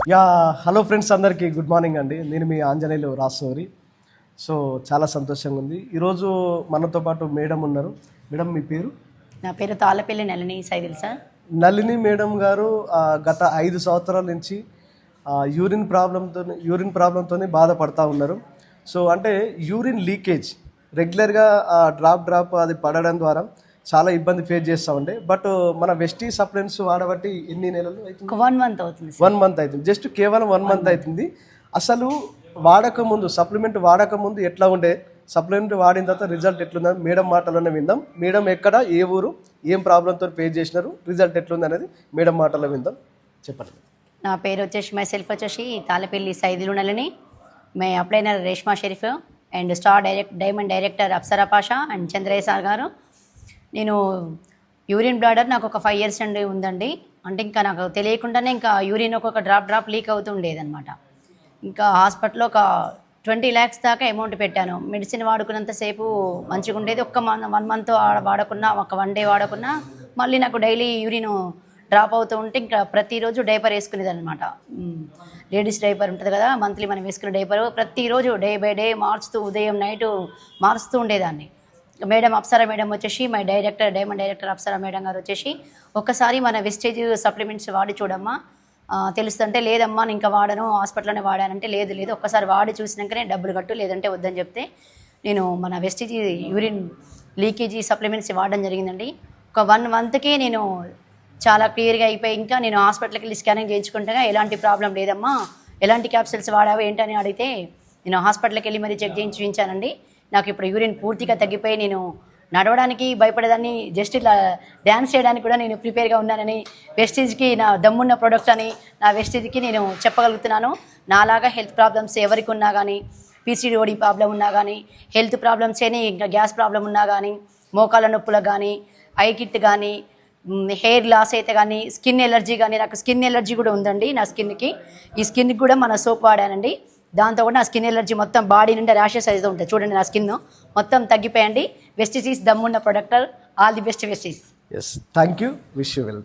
Yeah hello friends, అందరికీ good morning అండి. నేను మీ ఆంజనేయులు రాసోరి. సో చాలా సంతోషంగా ఉంది. ఈరోజు మనతో పాటు మేడం ఉన్నారు. మేడం, మీ పేరు? నా పేరు తాళ్ళపల్లి నళిని సైదుల్ సార్. నళిని మేడం గారు గత 5 సంవత్సరాల నుంచి యూరిన్ ప్రాబ్లంతో బాధపడతా ఉన్నారు. సో అంటే యూరిన్ లీకేజ్ రెగ్యులర్గా డ్రాప్ అది పడడం ద్వారా చాలా ఇబ్బంది ఫేస్ చేస్తూ ఉండే. బట్ మన వెస్టీ సప్లిమెంట్స్ వాడబట్టి ఎన్ని నెలలు అవుతుంది? 1 మంత్ అవుతుంది. 1 మంత్ అవుతుంది. జస్ట్ కేవలం 1 మంత్ అవుతుంది. అసలు వాడకముందు, సప్లిమెంట్ వాడకముందు ఎట్లా ఉండే, సప్లిమెంట్ వాడిన తర్వాత రిజల్ట్ ఎట్లుందని మేడం మాటలోనే విందాం. మేడం ఎక్కడ, ఏ ఊరు, ఏం ప్రాబ్లంతో ఫేస్ చేసినారు, రిజల్ట్ ఎట్లుంది అనేది మేడం మాటలో విందాం. చెప్పండి. నా పేరు వచ్చేసి మై సెల్ఫ్ వచ్చేసి Tallapalli Saidulu Nalini. My upliner Reshma Sharif and star diamond director Apsara Pasha and Chandraiah sir garu. నేను యూరిన్ బ్లాడర్ నాకు ఒక 5 years నుండి ఉందండి. అంటే ఇంకా నాకు తెలియకుండానే ఇంకా యూరిన్ ఒక్కొక్క డ్రాప్ లీక్ అవుతూ ఉండేదన్నమాట. ఇంకా హాస్పిటల్లో ఒక 20 lakhs దాకా అమౌంట్ పెట్టాను. మెడిసిన్ వాడుకున్నంతసేపు మంచిగా ఉండేది. 1 month వాడకున్నా, ఒక 1 day వాడకున్నా మళ్ళీ నాకు డైలీ యూరిన్ డ్రాప్ అవుతూ ఉంటే ఇంకా ప్రతిరోజు డైపర్ వేసుకునేది అనమాట. లేడీస్ డైపర్ ఉంటుంది కదా, మంత్లీ మనం వేసుకునే డైపర్ ప్రతిరోజు డే బై డే మార్చుతూ, ఉదయం నైటు మారుస్తూ ఉండేదాన్ని. మేడం అప్సరా మేడం వచ్చేసి my director, diamond director Apsara madam గారు వచ్చేసి, ఒక్కసారి మన వెస్టేజ్ సప్లిమెంట్స్ వాడి చూడమ్మా, తెలుస్తుంటే లేదమ్మా నేను ఇంకా వాడను, హాస్పిటల్లోనే వాడానంటే లేదు ఒక్కసారి వాడి చూసినాకనే డబ్బులు కట్టు, లేదంటే వద్దని చెప్తే నేను మన వెస్టేజ్ యూరిన్ లీకేజీ సప్లిమెంట్స్ వాడడం జరిగిందండి. ఒక 1 monthకే నేను చాలా క్లియర్గా అయిపోయి, ఇంకా నేను హాస్పిటల్కి వెళ్ళి స్కానింగ్ చేయించుకుంటా ఎలాంటి ప్రాబ్లం లేదమ్మా, ఎలాంటి క్యాప్సిల్స్ వాడావో ఏంటని అడిగితే నేను హాస్పిటల్కి వెళ్ళి మరీ చెక్ చేయించానండి. నాకు ఇప్పుడు యూరిన్ పూర్తిగా తగ్గిపోయి నేను నడవడానికి భయపడేదాన్ని, జస్ట్ ఇట్లా డ్యాన్స్ చేయడానికి కూడా నేను ప్రిపేర్గా ఉన్నానని, వెస్టేజ్కి నా దమ్మున్న ప్రోడక్ట్ అని నా వెస్టేజ్కి నేను చెప్పగలుగుతున్నాను. నాలాగా హెల్త్ ప్రాబ్లమ్స్ ఎవరికి ఉన్నా కానీ, పీసీఓడి ప్రాబ్లం ఉన్నా కానీ, హెల్త్ ప్రాబ్లమ్స్ అని ఇంకా గ్యాస్ ప్రాబ్లం ఉన్నా కానీ, మోకాళ్ళ నొప్పులకు కానీ, ఐ కిట్ కానీ, హెయిర్ లాస్ అయితే కానీ, స్కిన్ ఎలర్జీ కానీ, నాకు స్కిన్ ఎలర్జీ కూడా ఉందండి. నా స్కిన్కి, ఈ స్కిన్కి కూడా మన సోప్ వాడానండి. దాంతో కూడా నా స్కిన్ ఎలర్జీ మొత్తం బాడీ నుండి ర్యాషెస్ అయితే ఉంటాయి చూడండి, నా స్కిన్ మొత్తం తగ్గిపోయండి. వెస్టిస్ దమ్మున్న ప్రొడక్టర్. All the best Vestige. Yes, thank you. Wish you well.